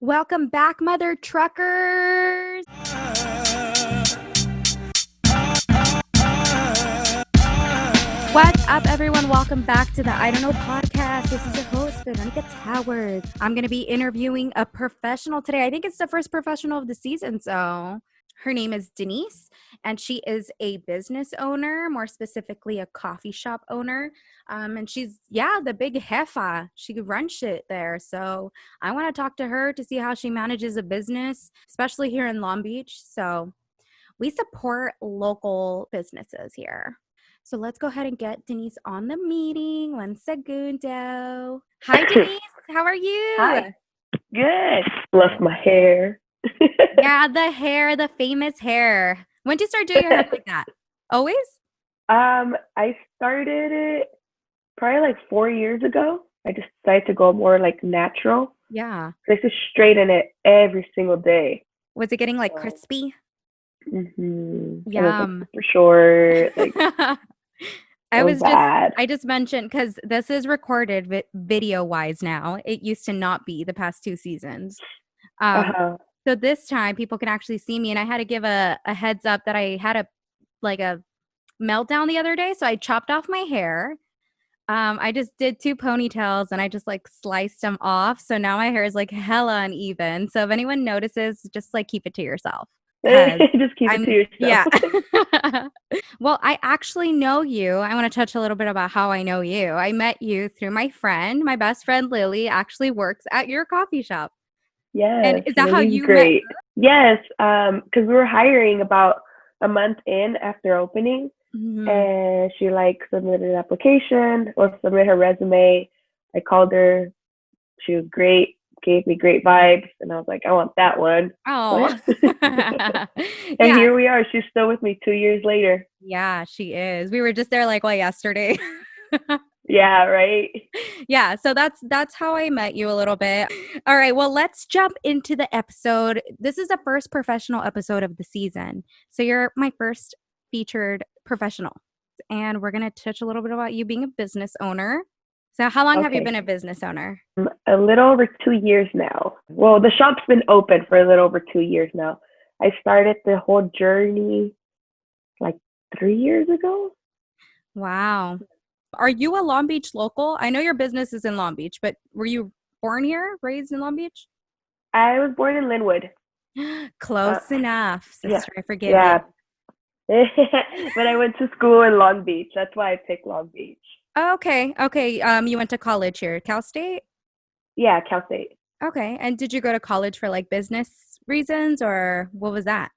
Welcome back, mother truckers. What's up, everyone? Welcome back to the I Don't Know podcast. This is your host, Veronica Towers. I'm going to be interviewing a professional today. I think it's the first professional of the season. So her name is Denise, and she is a business owner, more specifically a coffee shop owner. And she's, the big jefa. She runs shit there. So I want to talk to her to see how she manages a business, especially here in Long Beach. So we support local businesses here. So let's go ahead and get Denise on the meeting. 1 segundo. Hi, Denise. How are you? Hi. Good. Love my hair. Yeah, the hair, the famous hair. When did you start doing your hair like that? Always? I started it probably like 4 years ago. I just decided to go more like natural. Yeah. I used to straighten it every single day. Was it getting like crispy? Mm-hmm. Yum. For sure. Like, I just mentioned, because this is recorded video wise now. It used to not be the past 2 seasons. So this time people can actually see me, and I had to give a heads up that I had a meltdown the other day. So I chopped off my hair. I just did 2 ponytails and I just like sliced them off. So now my hair is like hella uneven. So if anyone notices, just like keep it to yourself. Just keep it to yourself. Yeah. Well, I actually know you. I want to touch a little bit about how I know you. I met you through my friend. My best friend, Lily, actually works at your coffee shop. Yes. And is that how you great. met? Yes. Because we were hiring about a month in after opening. Mm-hmm. And she submitted an application or submitted her resume. I called her. She was great. Gave me great vibes, and I was like, I want that one. Oh. And here we are. She's still with me 2 years later. Yeah, she is. We were just there yesterday. Yeah, right. Yeah, so that's how I met you a little bit. All right, well, let's jump into the episode. This is the first professional episode of the season. So you're my first featured professional. And we're going to touch a little bit about you being a business owner. So how long have you been a business owner? A little over 2 years now. Well, the shop's been open for a little over 2 years now. I started the whole journey 3 years ago. Wow. Are you a Long Beach local? I know your business is in Long Beach, but were you born here, raised in Long Beach? I was born in Linwood. Close enough, sister. I forgive you. But I went to school in Long Beach. That's why I picked Long Beach. Okay. You went to college here, Cal State? Yeah, Cal State. Okay. And did you go to college for business reasons, or what was that?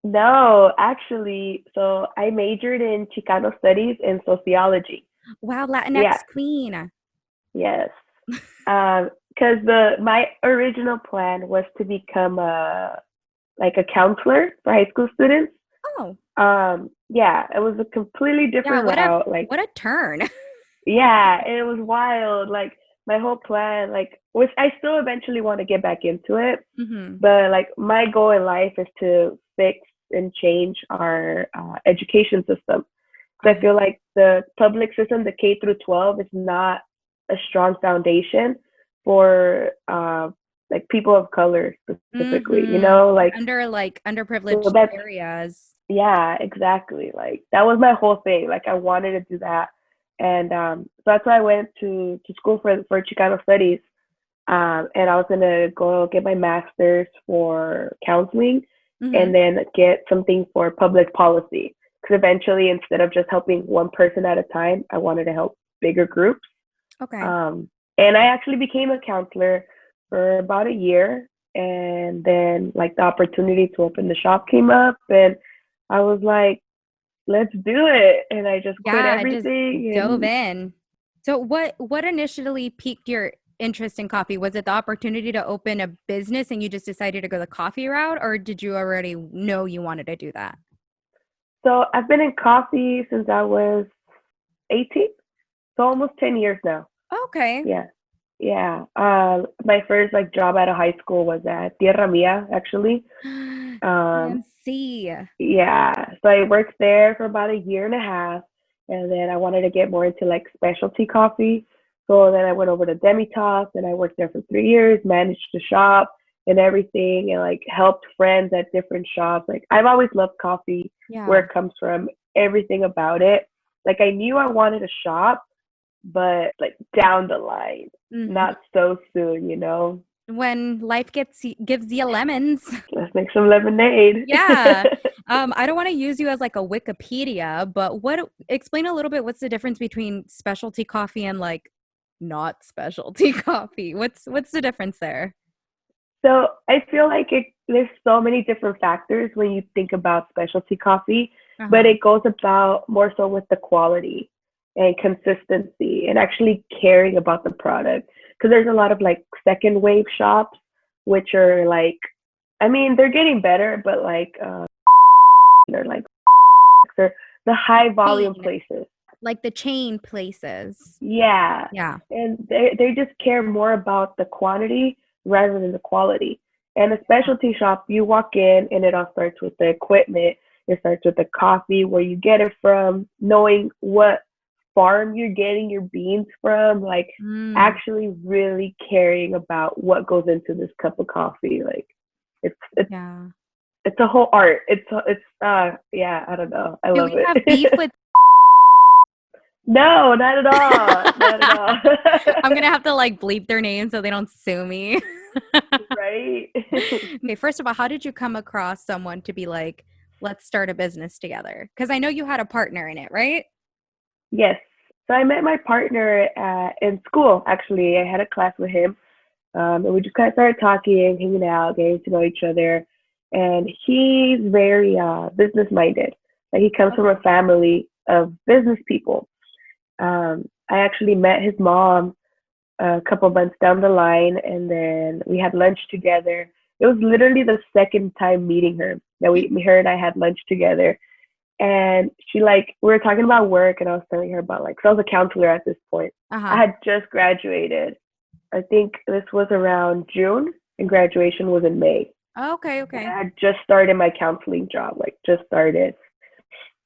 No, actually. So I majored in Chicano studies and sociology. Wow, Latinx queen. Yes. Because my original plan was to become a counselor for high school students. Oh. Yeah, it was a completely different route. What a turn. Yeah, it was wild. My whole plan, which I still eventually want to get back into it. Mm-hmm. But my goal in life is to fix and change our education system. Because I feel like the public system, the K through 12, is not a strong foundation for people of color specifically. Mm-hmm. Underprivileged areas. Yeah, exactly. That was my whole thing. I wanted to do that. And so that's why I went to school for Chicano studies. And I was going to go get my master's for counseling, mm-hmm. and then get something for public policy. Because eventually, instead of just helping one person at a time, I wanted to help bigger groups. Okay. And I actually became a counselor for about a year. And then the opportunity to open the shop came up, and I was like, let's do it. And I just quit everything. Just dove in. So what initially piqued your interest in coffee? Was it the opportunity to open a business and you just decided to go the coffee route, or did you already know you wanted to do that? So I've been in coffee since I was 18. So almost 10 years now. Okay. Yeah. Yeah. My first job out of high school was at Tierra Mia, actually. See. Yeah. So I worked there for about a year and a half, and then I wanted to get more into specialty coffee. So then I went over to Demitas, and I worked there for 3 years, managed the shop, and everything, and like helped friends at different shops. Like I've always loved coffee, where Yeah. it comes from, everything about it. Like I knew I wanted a shop, but like down the line, Mhm. not so soon. When life gives you lemons. Let's make some lemonade. Yeah. I don't want to use you as like a Wikipedia, but explain a little bit what's the difference between specialty coffee and like not specialty coffee? What's the difference there? So I feel like there's so many different factors when you think about specialty coffee, but Uh-huh. it goes about more so with the quality and consistency and actually caring about the product. Because there's a lot of like second wave shops, which are like, I mean, they're getting better, but like, they're like, they're the high volume Chain, places. like the chain places. Yeah. Yeah. And they just care more about the quantity rather than the quality. And a specialty shop, you walk in and it all starts with the equipment. It starts with the coffee, where you get it from, knowing what farm you're getting your beans from, like Mm, actually really caring about what goes into this cup of coffee. Like it's it's yeah. it's a whole art. It's yeah, I don't know. I Do love we have beef it. with No, not at all. Not at I'm gonna all. have to like bleep their name so they don't sue me. Right? Okay, first of all, how did you come across someone to be like, let's start a business together? Because I know you had a partner in it, right? Yes. So I met my partner in school, actually. I had a class with him, and we just kind of started talking, hanging out, getting to know each other. And he's very business minded. Like he comes from Okay. a family of business people. I actually met his mom a couple months down the line, and then we had lunch together. It was literally the second time meeting her that her and I had lunch together. And she like we were talking about work, and I was telling her about like, 'cause I was a counselor at this point. I Uh-huh. had just graduated. I think this was around June, and graduation was in May. Okay, And okay. I had just started my counseling job, like just started.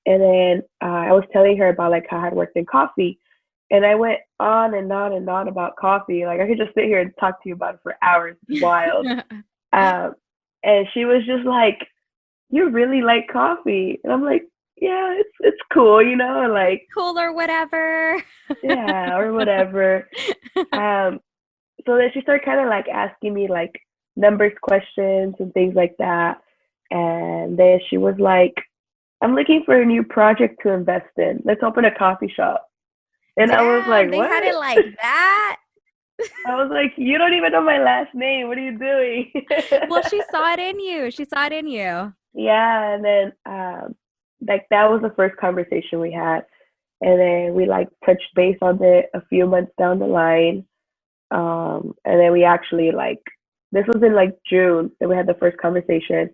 And then I was telling her about like how I had worked in coffee, and I went on and on and on about coffee. Like I could just sit here and talk to you about it for hours. It's wild. Um, and she was just like, "You really like coffee?" And I'm like, "Yeah, it's cool, It's like cool or whatever. yeah, or whatever." Um, so then she started kind of like asking me like numbers questions and things like that. And then she was like, "I'm looking for a new project to invest in. Let's open a coffee shop." And I was like, Damn, they had it "What?" like that. I was like, "You don't even know my last name. What are you doing?" Well, she saw it in you. She saw it in you. Yeah, and then like that was the first conversation we had. And then we like touched base on it a few months down the line. And then we actually like this was in like June that we had the first conversation,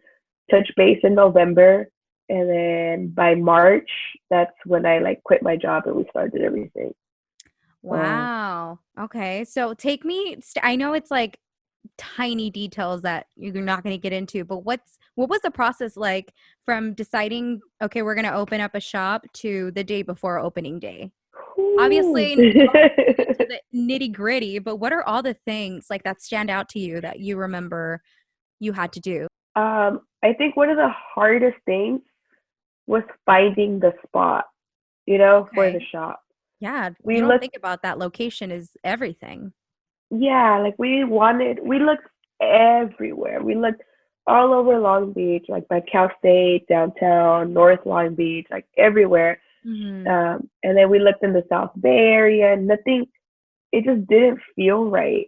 touched base in November, and then by March, that's when I like quit my job and we started everything. So Wow. Okay. So take me, I know it's like tiny details that you're not going to get into, but what was the process like from deciding, okay, we're going to open up a shop to the day before opening day? whew. Obviously, you don't have to get into the nitty gritty, but what are all the things like that stand out to you that you remember you had to do? I think one of the hardest things was finding the spot, for the Okay. shop. Yeah. We You don't looked, think about that location is everything. yeah, like we looked everywhere. We looked all over Long Beach, like by Cal State, downtown, North Long Beach, like everywhere. Hmm. And then we looked in the South Bay area, and nothing, it just didn't feel right.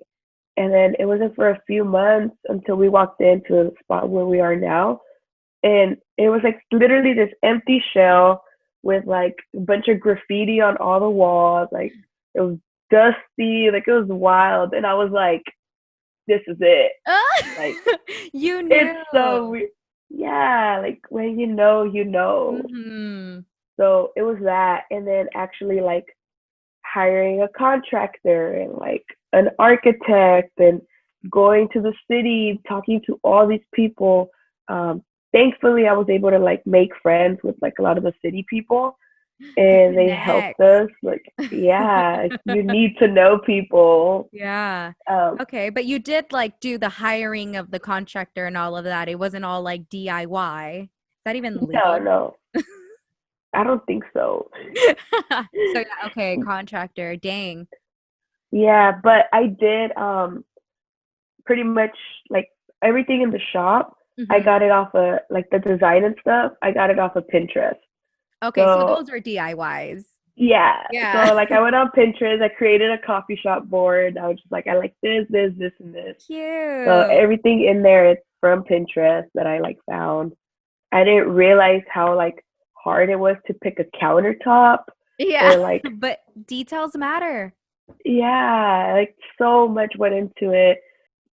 And then it wasn't for a few months until we walked into the spot where we are now. And it was like literally this empty shell with like a bunch of graffiti on all the walls. Like it was dusty, like it was wild. And I was like, this is it. Like You it's knew. so weird. Yeah, like when you know, you know. Hmm. So it was that. And then actually like hiring a contractor and like an architect and going to the city, talking to all these people. Thankfully, I was able to like make friends with like a lot of the city people. to and they helped connect. us. Like, yeah, you need to know people. Yeah. Um, Okay, but you did like do the hiring of the contractor and all of that. It wasn't all like DIY. Is that even no, legal? no, I don't think so. So yeah, okay, contractor. Dang. Yeah, but I did pretty much like everything in the shop. I Hmm. got it off of like the design and stuff. I got it off of Pinterest. Okay, so So those are DIYs. yeah, Yeah. so like I went on Pinterest. I created a coffee shop board. I was just like, I like this, and this. So Cute. everything in there is from Pinterest that I like found. I didn't realize how like hard it was to pick a countertop Yeah, or like but details matter. yeah, like so much went into it.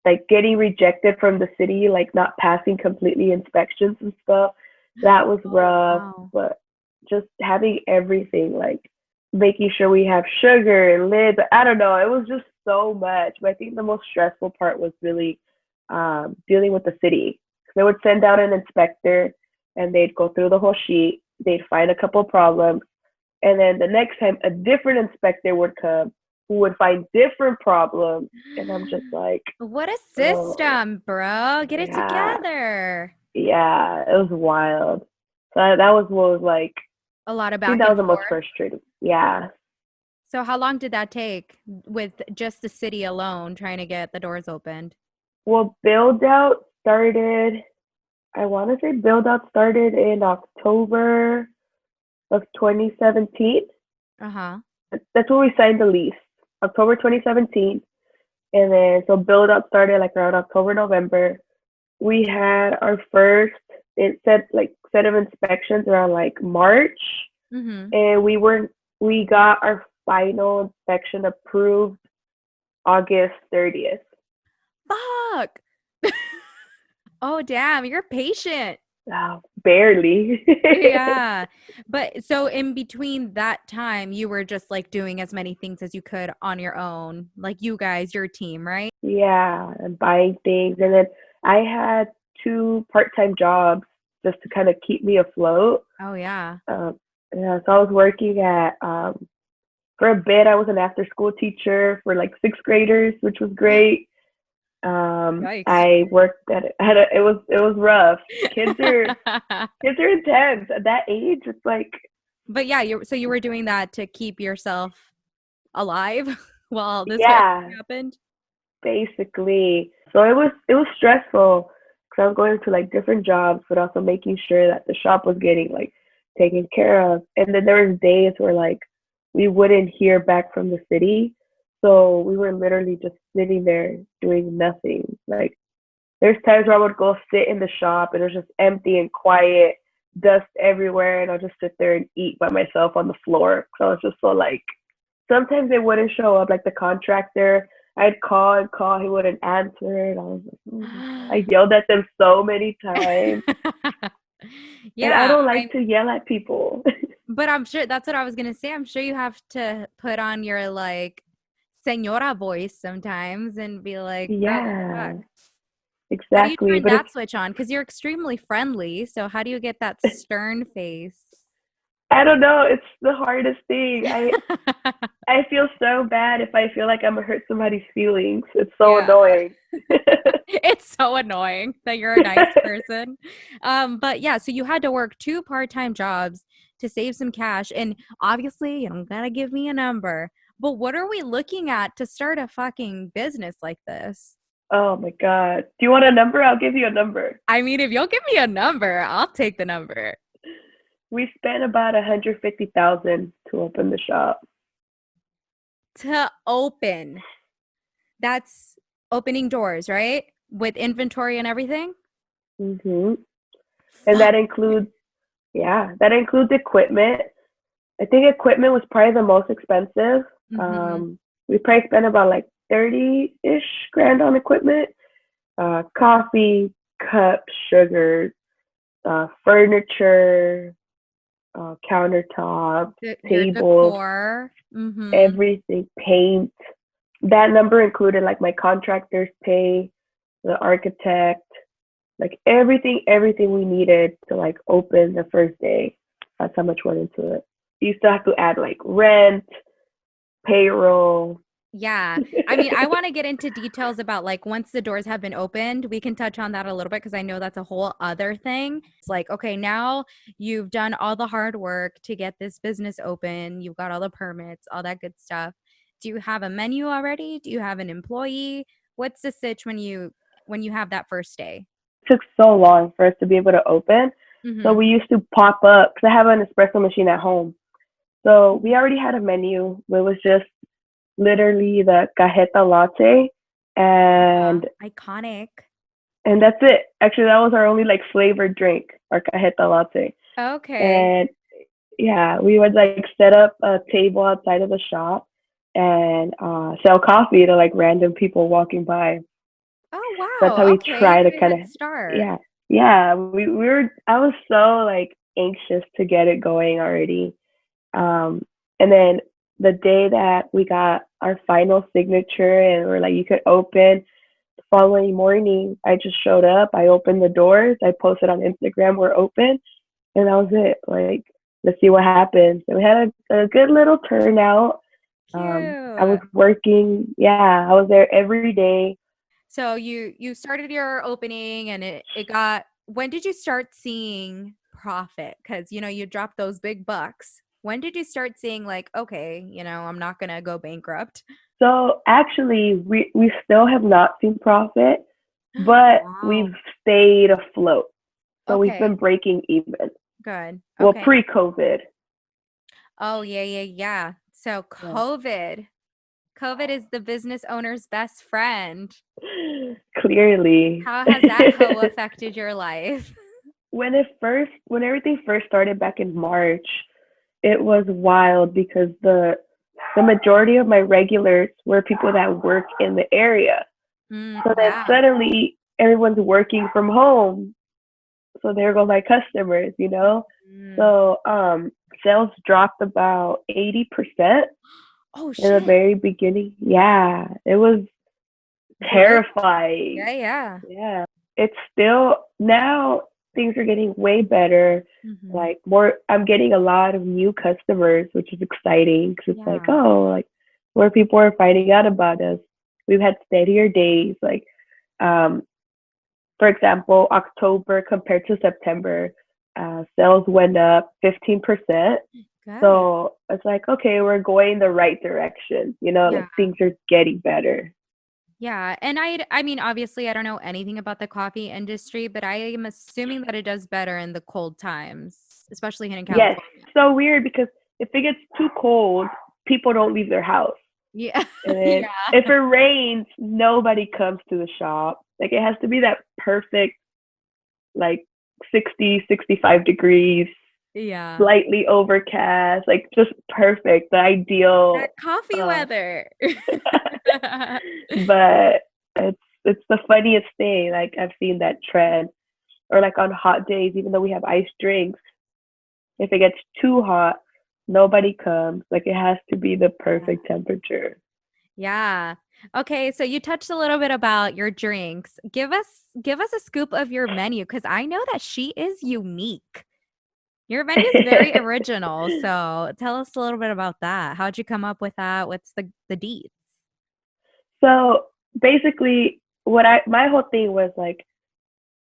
Like getting rejected from the city, like not passing completely inspections and stuff. That was Oh, rough, wow. but just having everything, like making sure we have sugar and lids. I don't know. It was just so much. But I think the most stressful part was really dealing with the city. They would send out an inspector and they'd go through the whole sheet. They'd find a couple problems. And then the next time, a different inspector would come who would find different problems. And I'm just like, What a oh, system, bro. Get it yeah, together. yeah, it was wild. So that was what was like, A lot of I think back that was and the most forth. frustrating. Yeah. So how long did that take with just the city alone trying to get the doors opened? Well, build out started, I want to say build out started in October of 2017. Uh-huh. That's when we signed the lease, October 2017. And then, so build out started like around October, November. We had our first, it said like set of inspections around like March. Mm-hmm. And we got our final inspection approved August 30th. Fuck. Oh, damn, you're patient. Oh, barely. Yeah. But so in between that time, you were just like doing as many things as you could on your own, like you guys, your team, right? Yeah, and buying things. And then I had two part-time jobs just to kind of keep me afloat. Oh, yeah. Um, yeah, so I was working at for a bit. I was an after-school teacher for like sixth graders, which was great. Yikes. I worked at it was rough. Kids are intense at that age. It's like But yeah, you were doing that to keep yourself alive while this whole yeah, thing happened. basically. So it was stressful because I was going to like different jobs, but also making sure that the shop was getting like taken care of. And then there was days where like we wouldn't hear back from the city, so we were literally just sitting there doing nothing. Like there's times where I would go sit in the shop and it was just empty and quiet, dust everywhere, and I'll just sit there and eat by myself on the floor. So I was just so like sometimes they wouldn't show up, like the contractor. I'd call and call, he wouldn't answer, and I was like, oh my god. I yelled at them so many times, and I Yeah, don't like to yell at people. but I'm sure that's what I was gonna say. I'm sure you have to put on your like senora voice sometimes and be like, bro, what the fuck? Yeah, How do you exactly. turn But that it's switch on? Because you're extremely friendly. So how do you get that stern face? I don't know. It's the hardest thing. I feel so bad if I feel like I'm gonna hurt somebody's feelings. It's so Yeah. annoying. It's so annoying that you're a nice person. But yeah, so you had to work two part-time jobs to save some cash. And obviously, you don't gotta give me a number. But what are we looking at to start a fucking business like this? Oh my god. Do you want a number? I'll give you a number. I mean, if you'll give me a number, I'll take the number. We spent about 150,000 to open the shop. To open. That's opening doors, right? With inventory and everything? Mhm. And Fuck. that includes equipment. I think equipment was probably the most expensive. Mm-hmm. We probably spent about like 30-ish grand on equipment. Coffee, cups, sugars, furniture, countertops, Your tables, decor. Mm-hmm. everything, paint. That number included like my contractor's pay, the architect, like everything we needed to like open the first day. That's how much went into it. you still have to add like rent, payroll. Yeah. I mean, I want to get into details about like once the doors have been opened, we can touch on that a little bit because I know that's a whole other thing. It's like, okay, now you've done all the hard work to get this business open. You've got all the permits, all that good stuff. Do you have a menu already? Do you have an employee? What's the sitch when you have that first day? It took so long for us to be able to open. So Mm-hmm. we used to pop up because I have an espresso machine at home. So we already had a menu. It was just literally the cajeta latte and Iconic. that's it. Actually, that was our only like flavored drink, our cajeta latte. Okay. And yeah, we would like set up a table outside of the shop and sell coffee to like random people walking by. Oh, That's how wow. we Okay. try to Good kind of head start. yeah yeah we were I was so like anxious to get it going already. Um, and then the day that we got our final signature and we're like, you could open, the following morning, I just showed up. I opened the doors. I posted on Instagram, we're open. And that was it. Like, let's see what happens. And we had a good little turnout. I was Cute. working. Yeah, I was there every day. So you started your opening and it got when did you start seeing profit? Because you dropped those big bucks. When did you start seeing like, okay, I'm not gonna go bankrupt? So actually, we still have not seen profit, but we've Wow. stayed afloat. So we've Okay, been breaking even. good. Well, Okay. pre-COVID. Oh yeah, yeah, yeah. So Yeah. COVID is the business owner's best friend. Clearly. How has that hoe affected your life? When everything first started back in March, it was wild because the majority of my regulars were people that work in the area. So then Yeah. suddenly everyone's working from home. So there go my customers, you know? Mm. So sales dropped about 80% Oh in the shit. very beginning. Yeah, it was Good. terrifying. Yeah, yeah. Yeah. It's still now things are getting way better. Mm-hmm. Like more, I'm getting a lot of new customers, which is exciting because it's like, Yeah. oh, like more people are finding out about us. We've had steadier days. Like, um, for example, October compared to September, sales went up 15%. Good. So it's like, okay, we're going the right direction. You know, Yeah. like things are getting better. Yeah. And I mean, obviously, I don't know anything about the coffee industry, but I am assuming that it does better in the cold times, especially here in Yes, California. so weird because if it gets too cold, people don't leave their house. Yeah. And then Yeah. if it rains, nobody comes to the shop. Like it has to be that perfect, like 60, 65 degrees, Yeah. slightly overcast, like just perfect, the That ideal. coffee Uh, weather. but it's the funniest thing. Like I've seen that trend, or like on hot days, even though we have iced drinks, if it gets too hot, nobody comes. Like it has to be the Yeah. perfect temperature. Yeah. Okay, so you touched a little bit about your drinks. Give us a scoop of your menu because I know that she is unique. Your menu is very original. So tell us a little bit about that. How'd you come up with that? What's the deets? So basically, my whole thing was like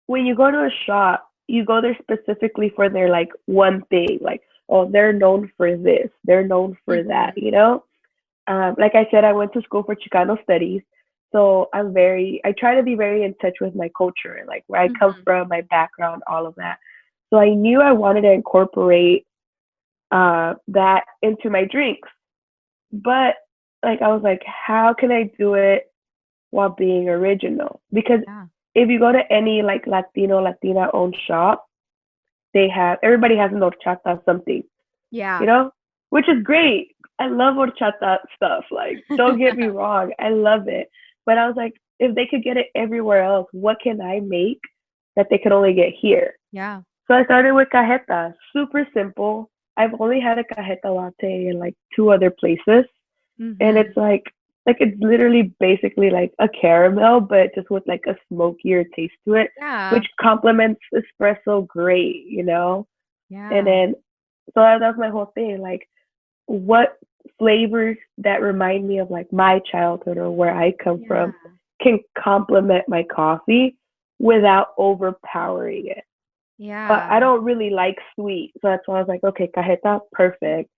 when you go to a shop, you go there specifically for their like one thing. Like, oh, they're known for this, they're known for that, Mm-hmm. you know? Like I said, I went to school for Chicano studies. So I try to be very in touch with my culture, like where I come Mm-hmm. from, my background, all of that. So I knew I wanted to incorporate that into my drinks. But like, I was like, how can I do it while being original? Because Yeah. if you go to any like Latina owned shop, everybody has an horchata something, you Yeah. know, which is great. I love horchata stuff. Like, don't get me wrong, I love it. But I was like, if they could get it everywhere else, what can I make that they could only get here? Yeah. So I started with cajeta, super simple. I've only had a cajeta latte in like two other places, and Mm-hmm. it's it's literally basically like a caramel, but just with like a smokier taste to it, Yeah. which complements espresso great, you know. And Yeah. then So that's my whole thing. Like, what flavors that remind me of like my childhood or where I come Yeah. from can complement my coffee without overpowering it. But Yeah. I don't really like sweet, so that's why I was like, okay, cajeta, perfect.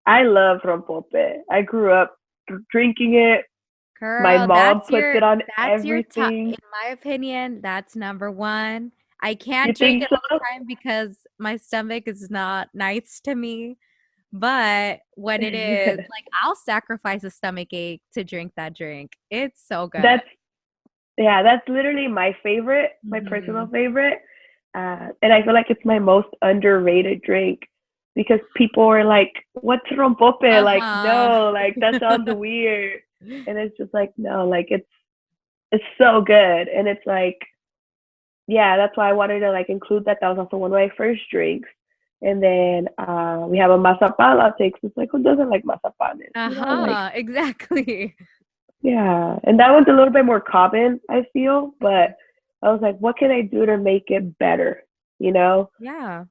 I love rompope. I grew up drinking it. My Girl, mom puts it on that's your top, everything. in my opinion, that's number one. I You can't drink think it all so? the time because my stomach is not nice to me. But when it is, like, I'll sacrifice a stomach ache to drink that drink. It's so good. That's Yeah, that's literally my favorite, my personal Mhm. favorite. And I feel like it's my most underrated drink because people are like, "What's rompope?" Like, Uh-huh. no, like that sounds weird. And it's just like, no, like it's so good. And it's like, yeah, that's why I wanted to like include that. That was also one of my first drinks. And then we have a mazapán latte. 'Cause it's like, who doesn't like mazapanes? You know, like, Uh-huh, exactly. yeah, and that one's a little bit more common, I feel, but I was like, what can I do to make it better? You know, Yeah.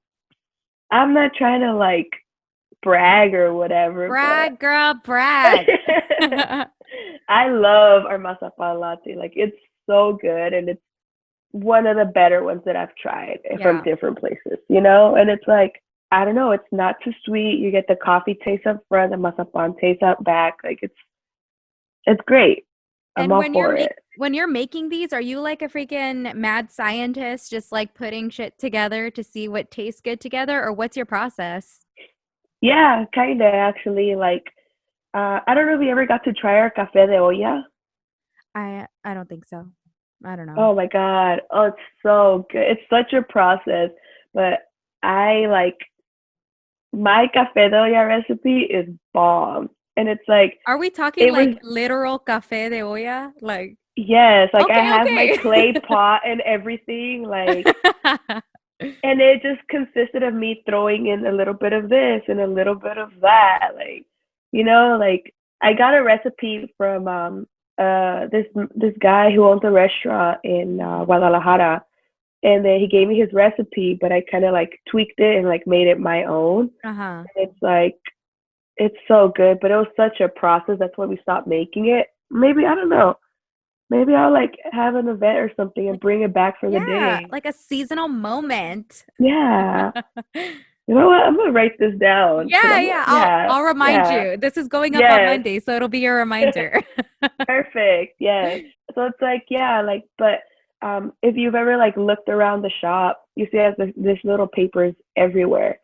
I'm not trying to like brag or whatever, but Brag, girl, brag. I love our masapan latte. Like, it's so good, and it's one of the better ones that I've tried from Yeah. different places, you know? And it's like, I don't know, it's not too sweet. You get the coffee taste up front, the masapan taste up back. Like, it's great. I'm And all for it. when you're making these, are you like a freaking mad scientist just like putting shit together to see what tastes good together, or what's your process? Yeah, kinda actually. Like, I don't know if you ever got to try our café de olla. I don't think so. I don't know. Oh my God. Oh, it's so good. It's such a process, but I like my café de olla recipe is bomb. And it's like, Are we talking it was, like literal café de olla? Like, yes, like I okay, have my clay okay. pot and everything, like, and it just consisted of me throwing in a little bit of this and a little bit of that. Like, like I got a recipe from this guy who owns a restaurant in Guadalajara, and then he gave me his recipe, but I kind of like tweaked it and like made it my own. Uh-huh. And it's like it's so good, but it was such a process. That's why we stopped making it. Maybe I don't know. Maybe I'll like have an event or something and Like, bring it back for the yeah, day. like a seasonal moment. Yeah. You know what? I'm gonna write this down because Yeah, I'm yeah. yeah, I'll remind yeah, you. This is going up on yes, Monday, so it'll be your reminder. perfect, yes. So it's like yeah, like but if you've ever like looked around the shop, you see there's little papers everywhere.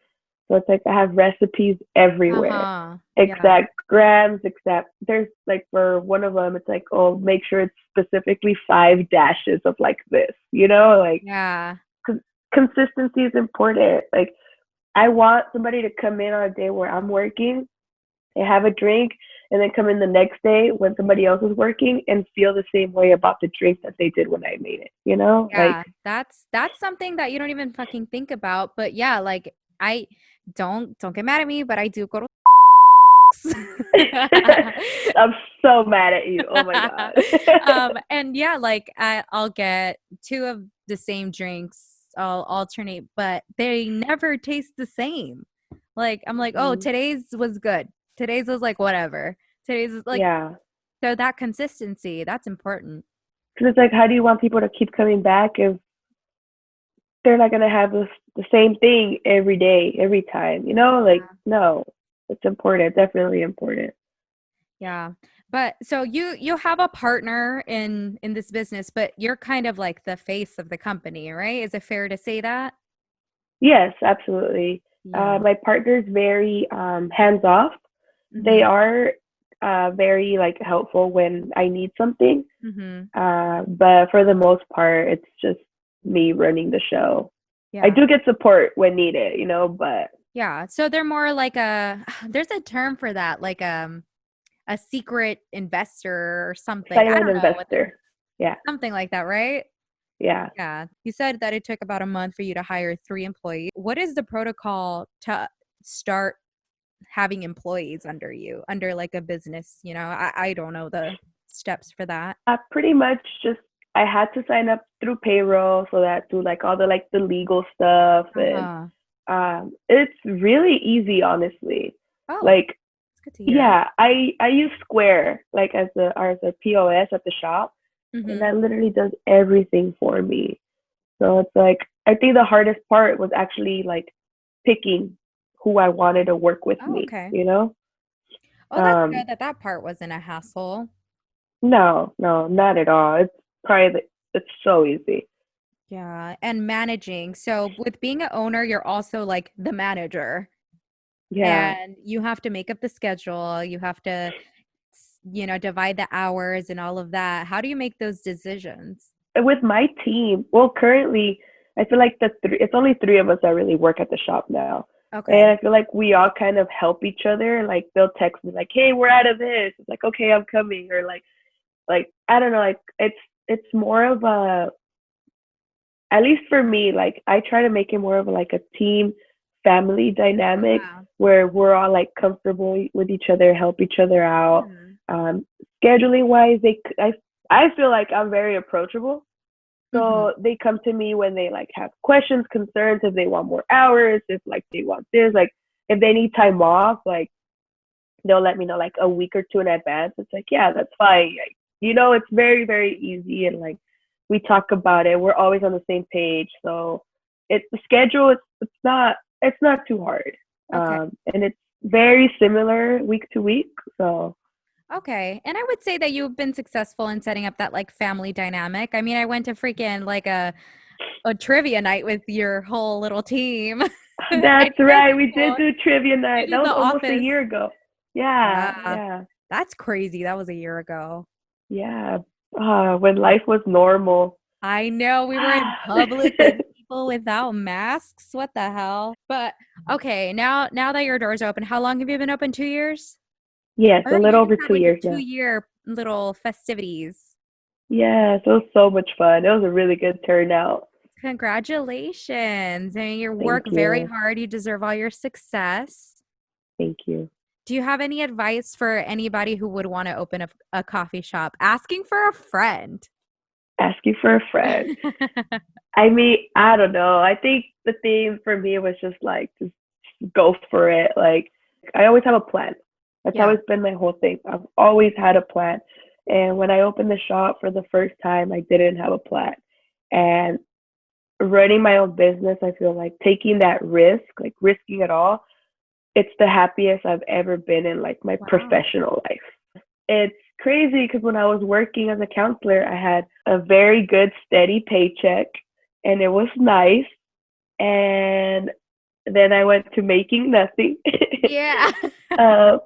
So it's like I have recipes everywhere, Uh-huh. Yeah. exact grams, except there's like for one of them, it's like oh make sure it's specifically 5 dashes of like this, like Yeah. con- consistency is important. Like I want somebody to come in on a day where I'm working and have a drink and then come in the next day when somebody else is working and feel the same way about the drink that they did when I made it, Like Yeah. That's something that you don't even fucking think about. But yeah, like I don't get mad at me, but I do go to I'm so mad at you. Oh my God. and yeah, like I'll get two of the same drinks. I'll alternate, but they never taste the same. Like I'm like, oh, Mhm. today's was good. Today's was like whatever. Today's is like Yeah. so that consistency, that's important. Because it's like, how do you want people to keep coming back if they're not going to have the same thing every day, every time? Like, no, it's important. Definitely important. Yeah. But so you have a partner in this business, but you're kind of like the face of the company, right? Is it fair to say that? Yes, absolutely. Yeah. My partner's very hands off. They Mhm. are very like helpful when I need something, Mhm. but for the most part, it's just me running the show. I Yeah. do get support when needed, but Yeah. So they're more like a there's a term for that, like a secret investor or something. I silent don't know what investor. Yeah, something like that, right? yeah. Yeah. You said that it took about a month for you to hire 3 employees. What is the protocol to start having employees under you, under like a business? I don't know the steps for that. Pretty much just I had to sign up through payroll, so that do like all the like the legal stuff and Uh-huh. It's really easy, honestly. Oh, Like, it's good to hear. yeah, I use Square like as a POS at the shop, and Mm-hmm. that literally does everything for me. So it's like I think the hardest part was actually like picking who I wanted to work with Oh, me, okay. you know? Oh, that's Um, good that that part wasn't a hassle. no, no, not at all. It's so easy. Yeah, and managing. So with being an owner, you're also like the manager, Yeah. and you have to make up the schedule. You have to, divide the hours and all of that. How do you make those decisions? With my team, well, currently, I feel like it's only three of us that really work at the shop now. And Okay. I feel like we all kind of help each other. Like they'll text me like, "Hey, we're out of this." It's like, "Okay, I'm coming," or like I don't know, like it's more of a, at least for me, like I try to make it more of like a team family dynamic Yeah. where we're all like comfortable with each other, help each other out. Hmm. Um, scheduling wise, I feel like I'm very approachable. Hmm. So they come to me when they like have questions, concerns, if they want more hours, if like they want this, like if they need time off, like they'll let me know like a week or two in advance. It's like, yeah, that's fine. Like, it's very, very easy, and like we talk about it. We're always on the same page. So it's the schedule, it's not too hard. Okay. And it's very similar week to week. So Okay. And I would say that you've been successful in setting up that like family dynamic. I mean, I went to freaking like a trivia night with your whole little team. I that's think that's right. so We did cool. do trivia You night. That did was The almost a Office. year ago. Yeah, Yeah. yeah. That's crazy. That was a year ago. Yeah. When life was normal. I know we were in public with people without masks. What the hell? But okay, now that your door's open, how long have you been open? 2 years? Yes, a Or you little just over had two like a years now. 2 year little festivities. Yes, it was so much fun. It was a really good turnout. Congratulations. I mean, you Thank work very you. hard. You deserve all your success. Thank you. Do you have any advice for anybody who would want to open a coffee shop? Asking for a friend. Ask you for a friend. I mean, I don't know. I think the thing for me was just go for it. Like I always have a plan. That's Yeah. always been my whole thing. I've always had a plan. And when I opened the shop for the first time, I didn't have a plan. And running my own business, I feel like taking that risk, like risking it all, it's the happiest I've ever been in like my Wow. professional life. It's crazy because when I was working as a counselor, I had a very good steady paycheck and it was nice. And then I went to making nothing. Yeah. um,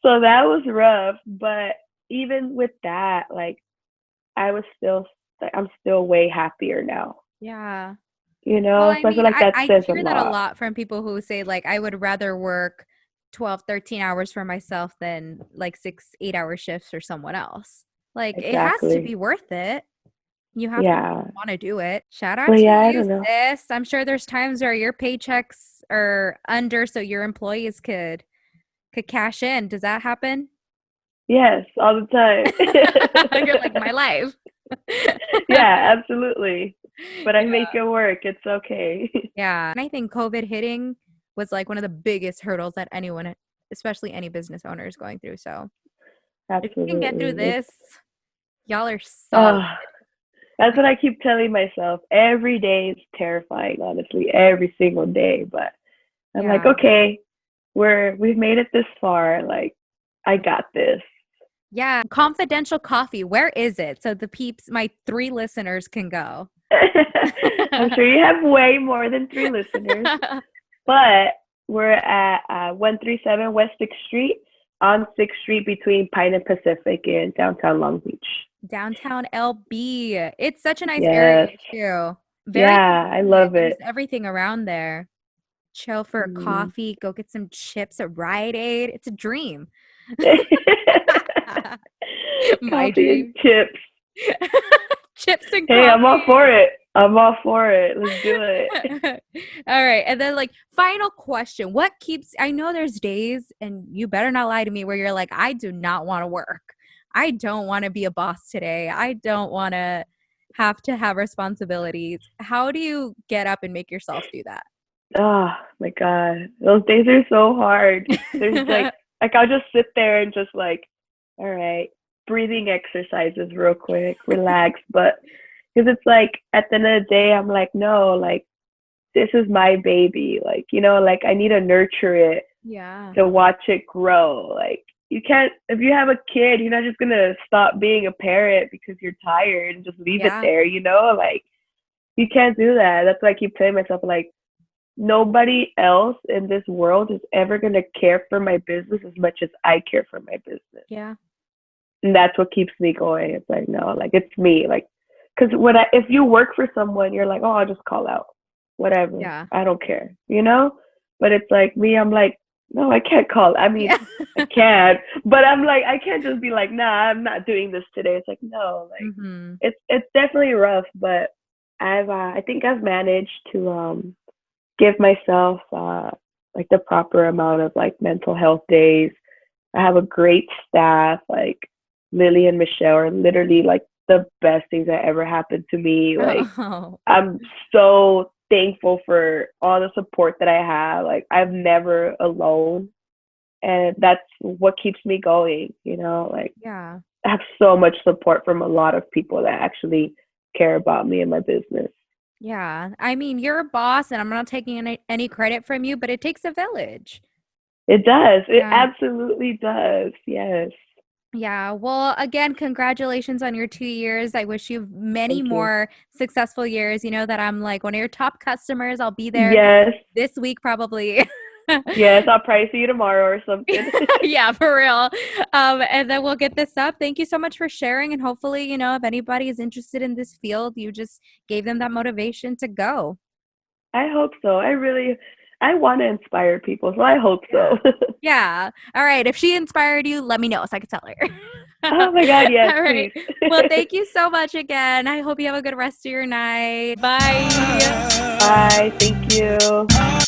so that was rough, but even with that, like I was still, I'm still way happier now, Yeah. you Well, know? I So I feel mean, like that I says a hear that a lot. lot from people who say, like, I would rather work 12, 13 hours for myself than like 6, 8 hour shifts for someone else. Like, it has to Exactly. be worth it. You have to Yeah. want to do it. Shout But out to yeah, I you, don't know. sis. I'm sure there's times where your paychecks are under so your employees could cash in. Does that happen? Yes, all the You're like time. my life. Yeah, absolutely. But I make Yeah. it work. It's okay. Yeah. And I think COVID hitting was like one of the biggest hurdles that anyone, especially any business owner, is going through. So if you can get through Absolutely. this, y'all are solid. Oh, that's what I keep telling myself. Every day is terrifying, honestly, every single day. But I'm like, Yeah. okay, we've made it this far. Like, I got this. Yeah. Confidential coffee. Where is it? So the peeps, my 3 listeners can go. I'm sure you have way more than three listeners, but we're at 137 West 6th Street on 6th Street between Pine and Pacific in downtown Long Beach. Downtown LB. It's such a nice Yes. area too. Very Yeah, I convenient. love There's it. everything around there. Chill for a Mm. coffee, go get some chips at Rite Aid. It's a dream. My Coffee and dream. chips. Chips and Hey, I'm all for coffee. it. I'm all for it. Let's do it. All right. And then, like, final question. What keeps, I know there's days, and you better not lie to me, where you're like, I do not want to work. I don't want to be a boss today. I don't want to have responsibilities. How do you get up and make yourself do that? Oh my God. Those days are so hard. There's like I'll just sit there and just like, all right, breathing exercises real quick, relax. But because it's like at the end of the day, I'm like, no, like this is my baby. Like, like I need to nurture it Yeah. to watch it grow. Like you can't, if you have a kid, you're not just gonna stop being a parent because you're tired and just leave it Yeah. there, like you can't do that. That's why I keep telling myself like nobody else in this world is ever gonna care for my business as much as I care for my business. Yeah. And that's what keeps me going. It's like no, like it's me. Like because if you work for someone, you're like, oh, I'll just call out, whatever. Yeah. I don't care, But it's like me. I'm like, no, I can't call. I mean, Yeah. I can, but I'm like, I can't just be like, nah, I'm not doing this today. It's like no, like Mm-hmm. it's definitely rough, but I think I've managed to give myself like the proper amount of like mental health days. I have a great staff. Like Lily and Michelle are literally like the best things that ever happened to me. Like Oh. I'm so thankful for all the support that I have. Like I'm never alone, and that's what keeps me going. Like Yeah. I have so much support from a lot of people that actually care about me and my business. Yeah. I mean, you're a boss, and I'm not taking any credit from you, but it takes a village. It does. It Yeah. absolutely does. Yes. Yeah. Well, again, congratulations on your 2 years. I wish you many Thank you. more successful years. You know that I'm like one of your top customers. I'll be there Yes. this week probably. Yes. I'll probably see you tomorrow or something. Yeah, for real. And then we'll get this up. Thank you so much for sharing. And hopefully, if anybody is interested in this field, you just gave them that motivation to go. I hope so. I want to inspire people, so I hope Yeah. so. Yeah. All right. If she inspired you, let me know so I can tell her. Oh my God. Yes, All right. please. Well, thank you so much again. I hope you have a good rest of your night. Bye. Bye. Thank you.